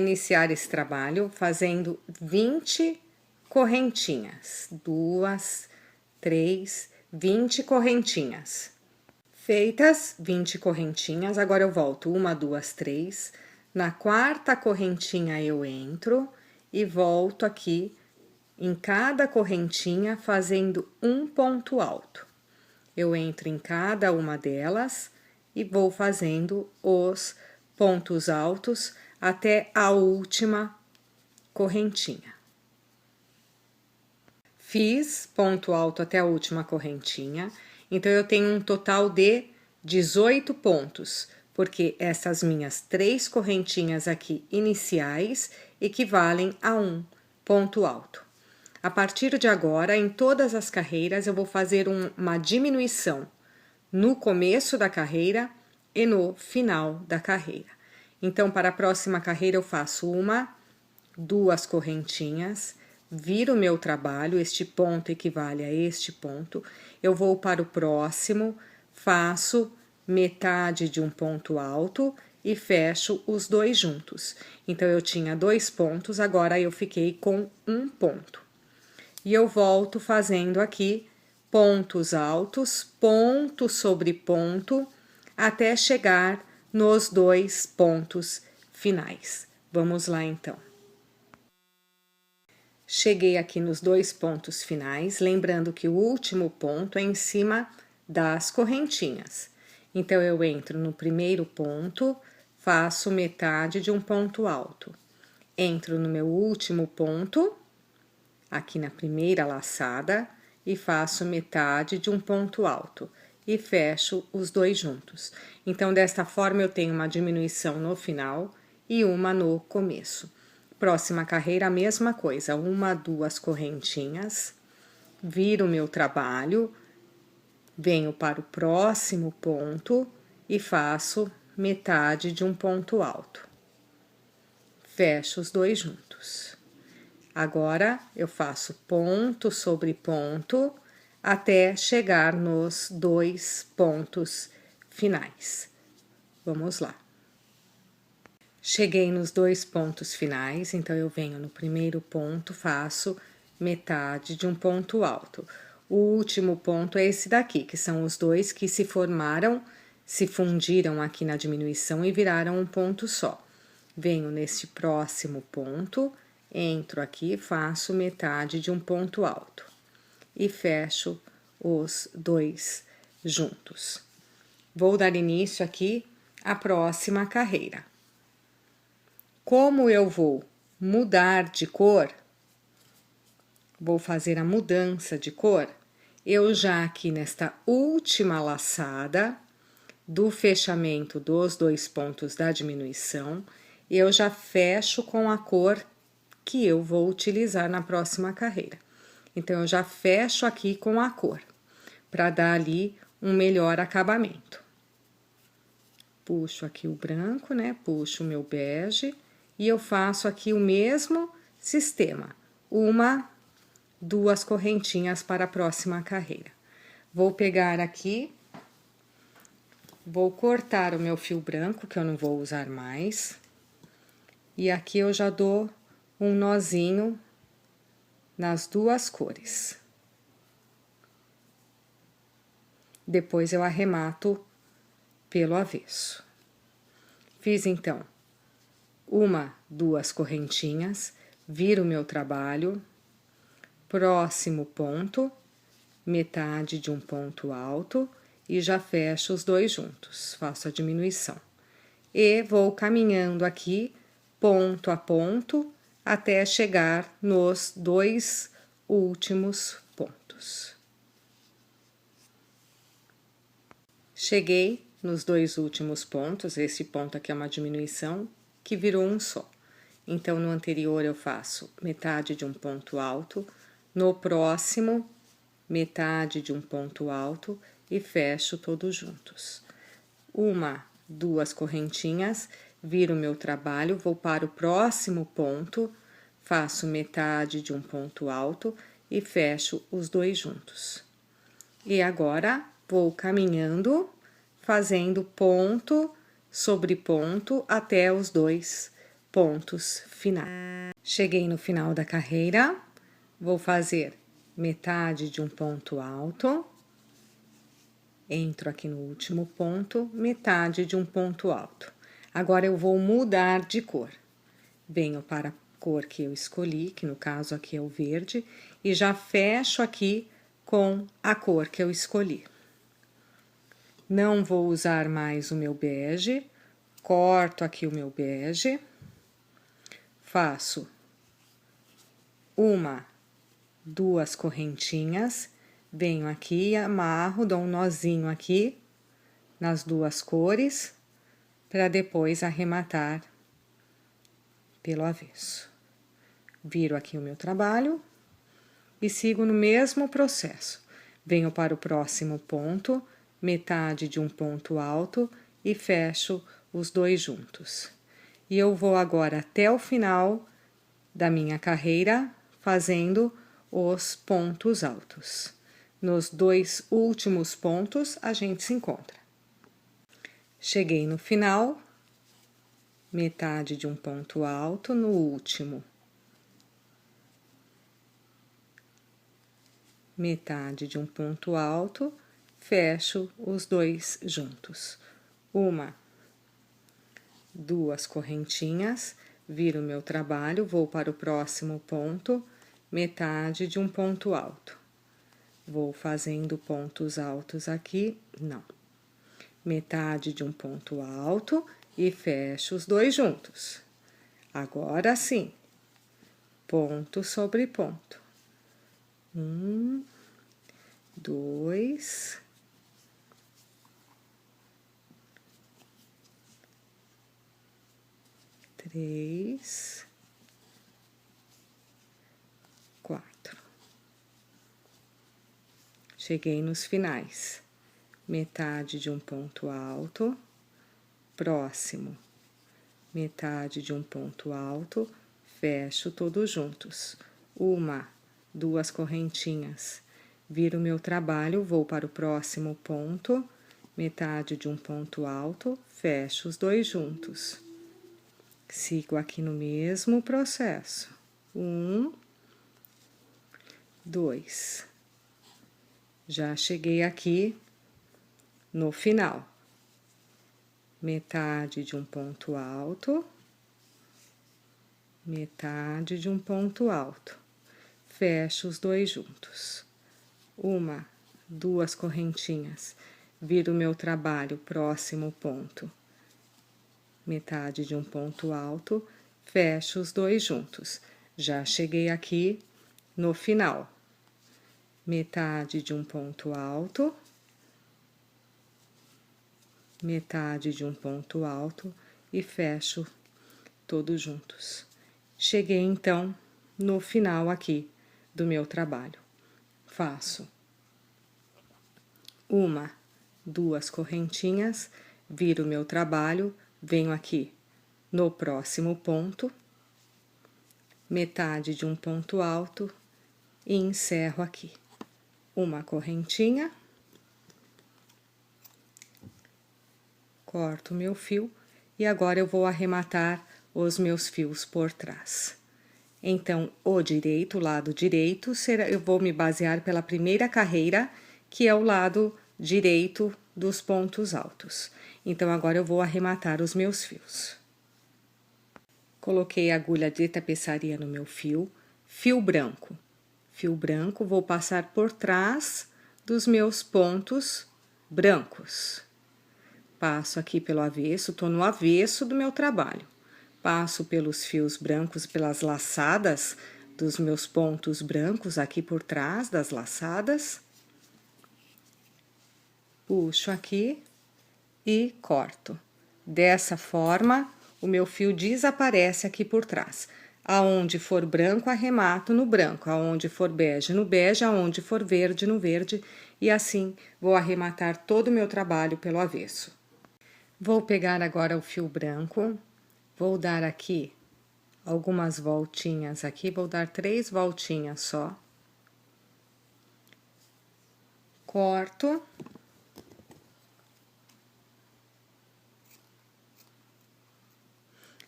iniciar esse trabalho fazendo 20 correntinhas. 2, 3, 20 correntinhas. Feitas 20 correntinhas, agora eu volto 1, 2, 3. Na quarta correntinha eu entro e volto aqui em cada correntinha fazendo um ponto alto. Eu entro em cada uma delas e vou fazendo os pontos altos até a última correntinha. Fiz ponto alto até a última correntinha, então eu tenho um total de 18 pontos, porque essas minhas 3 correntinhas aqui iniciais equivalem a um ponto alto. A partir de agora, em todas as carreiras, eu vou fazer uma diminuição no começo da carreira e no final da carreira. Então, para a próxima carreira, eu faço 1, 2 correntinhas, viro o meu trabalho, este ponto equivale a este ponto, eu vou para o próximo, faço metade de um ponto alto e fecho os dois juntos. Então, eu tinha 2 pontos, agora eu fiquei com um ponto. E eu volto fazendo aqui pontos altos, ponto sobre ponto, até chegar nos 2 pontos finais. Vamos lá, então. Cheguei aqui nos 2 pontos finais, lembrando que o último ponto é em cima das correntinhas. Então, eu entro no primeiro ponto, faço metade de um ponto alto. Entro no meu último ponto, aqui na primeira laçada, e faço metade de um ponto alto e fecho os dois juntos. Então, desta forma, eu tenho uma diminuição no final e uma no começo. Próxima carreira, a mesma coisa, 1, 2 correntinhas, viro o meu trabalho, venho para o próximo ponto e faço metade de um ponto alto. Fecho os dois juntos. Agora, eu faço ponto sobre ponto até chegar nos 2 pontos finais. Vamos lá. Cheguei nos 2 pontos finais, então eu venho no primeiro ponto, faço metade de um ponto alto. O último ponto é esse daqui, que são os 2 que se formaram, se fundiram aqui na diminuição e viraram um ponto só. Venho neste próximo ponto, entro aqui, faço metade de um ponto alto e fecho os 2 juntos. Vou dar início aqui à próxima carreira. Como eu vou mudar de cor, vou fazer a mudança de cor, eu já aqui nesta última laçada do fechamento dos 2 pontos da diminuição, eu já fecho com a cor que eu vou utilizar na próxima carreira. Então, eu já fecho aqui com a cor, para dar ali um melhor acabamento. Puxo aqui o branco, né? Puxo o meu bege e eu faço aqui o mesmo sistema. 1, 2 correntinhas para a próxima carreira. Vou pegar aqui, vou cortar o meu fio branco, que eu não vou usar mais. E aqui eu já dou um nozinho nas 2 cores. Depois eu arremato pelo avesso. Fiz então 1, 2 correntinhas, viro o meu trabalho, próximo ponto, metade de um ponto alto e já fecho os 2 juntos, faço a diminuição. E vou caminhando aqui, ponto a ponto, até chegar nos 2 últimos pontos. Cheguei nos 2 últimos pontos, esse ponto aqui é uma diminuição, que virou um só. Então, no anterior eu faço metade de um ponto alto, no próximo, metade de um ponto alto e fecho todos juntos. 1, 2 correntinhas, viro o meu trabalho, vou para o próximo ponto, faço metade de um ponto alto e fecho os 2 juntos. E agora, vou caminhando, fazendo ponto sobre ponto até os 2 pontos finais. Cheguei no final da carreira, vou fazer metade de um ponto alto, entro aqui no último ponto, metade de um ponto alto. Agora eu vou mudar de cor. Venho para a cor que eu escolhi, que no caso aqui é o verde, e já fecho aqui com a cor que eu escolhi. Não vou usar mais o meu bege, corto aqui o meu bege, faço uma, duas correntinhas, venho aqui, amarro, dou um nozinho aqui nas duas cores, para depois arrematar pelo avesso. Viro aqui o meu trabalho e sigo no mesmo processo. Venho para o próximo ponto, metade de um ponto alto e fecho os dois juntos. E eu vou agora até o final da minha carreira fazendo os pontos altos. Nos dois últimos pontos a gente se encontra. Cheguei no final, metade de um ponto alto no último. Metade de um ponto alto, fecho os dois juntos. Uma, duas correntinhas, viro meu trabalho, vou para o próximo ponto, metade de um ponto alto. Vou fazendo pontos altos aqui, não. Metade de um ponto alto e fecho os dois juntos. Agora sim, ponto sobre ponto. Um, dois, três, quatro. Cheguei nos finais. Metade de um ponto alto, próximo, metade de um ponto alto, fecho todos juntos. Uma, duas correntinhas. Viro meu trabalho, vou para o próximo ponto, metade de um ponto alto, fecho os dois juntos. Sigo aqui no mesmo processo. Um, dois. Já cheguei aqui no final. Metade de um ponto alto, metade de um ponto alto. Fecho os dois juntos. Uma, duas correntinhas. Viro meu trabalho, próximo ponto. Metade de um ponto alto, fecho os dois juntos. Já cheguei aqui no final. Metade de um ponto alto, metade de um ponto alto e fecho todos juntos. Cheguei então no final aqui do meu trabalho. Faço uma, duas correntinhas, viro meu trabalho, venho aqui no próximo ponto, metade de um ponto alto e encerro aqui. Uma correntinha, corto meu fio e agora eu vou arrematar os meus fios por trás. Então, o direito, o lado direito, eu vou me basear pela primeira carreira, que é o lado direito dos pontos altos. Então, agora eu vou arrematar os meus fios. Coloquei a agulha de tapeçaria no meu fio, fio branco. Fio branco, vou passar por trás dos meus pontos brancos. Passo aqui pelo avesso, tô no avesso do meu trabalho. Passo pelos fios brancos, pelas laçadas dos meus pontos brancos aqui por trás das laçadas. Puxo aqui e corto. Dessa forma, o meu fio desaparece aqui por trás. Aonde for branco, arremato no branco. Aonde for bege, no bege. Aonde for verde, no verde. E assim, vou arrematar todo o meu trabalho pelo avesso. Vou pegar agora o fio branco. Vou dar aqui algumas voltinhas aqui, vou dar 3 voltinhas só. Corto.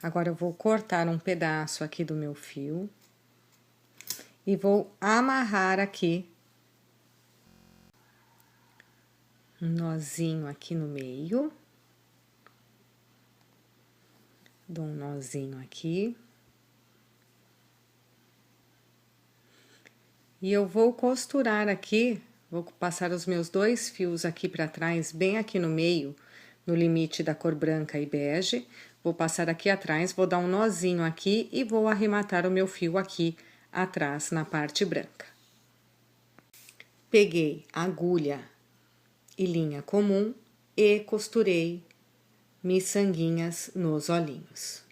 Agora eu vou cortar um pedaço aqui do meu fio e vou amarrar aqui um nozinho aqui no meio. Dou um nozinho aqui. E eu vou costurar aqui, vou passar os meus 2 fios aqui para trás, bem aqui no meio, no limite da cor branca e bege. Vou passar aqui atrás, vou dar um nozinho aqui e vou arrematar o meu fio aqui atrás, na parte branca. Peguei agulha e linha comum e costurei miçanguinhas nos olhinhos.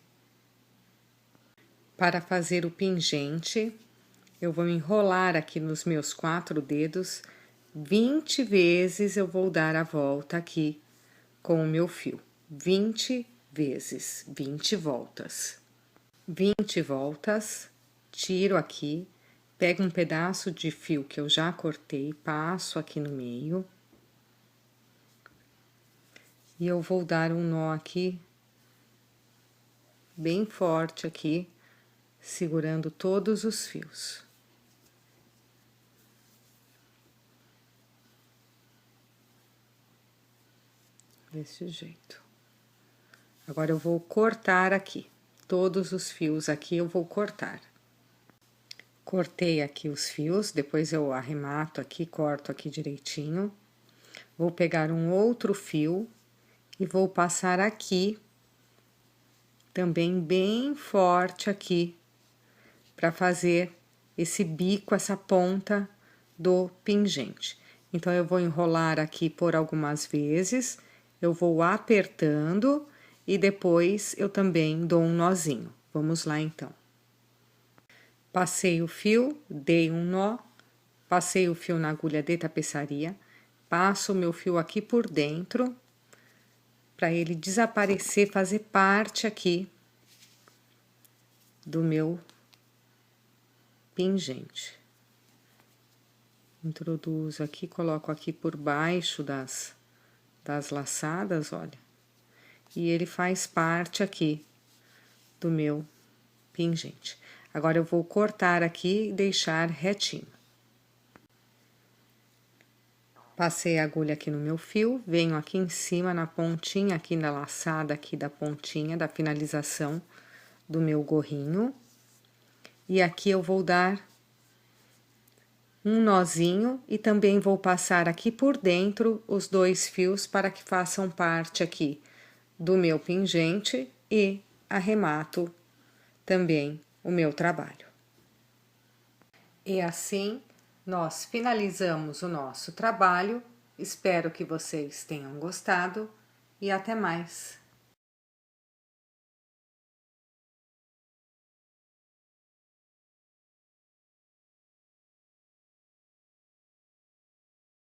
Para fazer o pingente, eu vou enrolar aqui nos meus 4 dedos, 20 vezes eu vou dar a volta aqui com o meu fio. 20 vezes, 20 voltas. 20 voltas, tiro aqui, pego um pedaço de fio que eu já cortei, passo aqui no meio. E eu vou dar um nó aqui, bem forte aqui, segurando todos os fios. Desse jeito. Agora eu vou cortar aqui, todos os fios aqui eu vou cortar. Cortei aqui os fios, depois eu arremato aqui, corto aqui direitinho. Vou pegar um outro fio e vou passar aqui, também bem forte aqui, para fazer esse bico, essa ponta do pingente. Então, eu vou enrolar aqui por algumas vezes, eu vou apertando e depois eu também dou um nozinho. Vamos lá, então. Passei o fio, dei um nó, passei o fio na agulha de tapeçaria, passo o meu fio aqui por dentro, para ele desaparecer, fazer parte aqui do meu pingente. Introduzo aqui, coloco aqui por baixo das laçadas, olha. E ele faz parte aqui do meu pingente. Agora, eu vou cortar aqui e deixar retinho. Passei a agulha aqui no meu fio, venho aqui em cima, na pontinha aqui na laçada aqui da pontinha, da finalização do meu gorrinho. E aqui eu vou dar um nozinho e também vou passar aqui por dentro os 2 fios para que façam parte aqui do meu pingente e arremato também o meu trabalho. E assim nós finalizamos o nosso trabalho. Espero que vocês tenham gostado e até mais!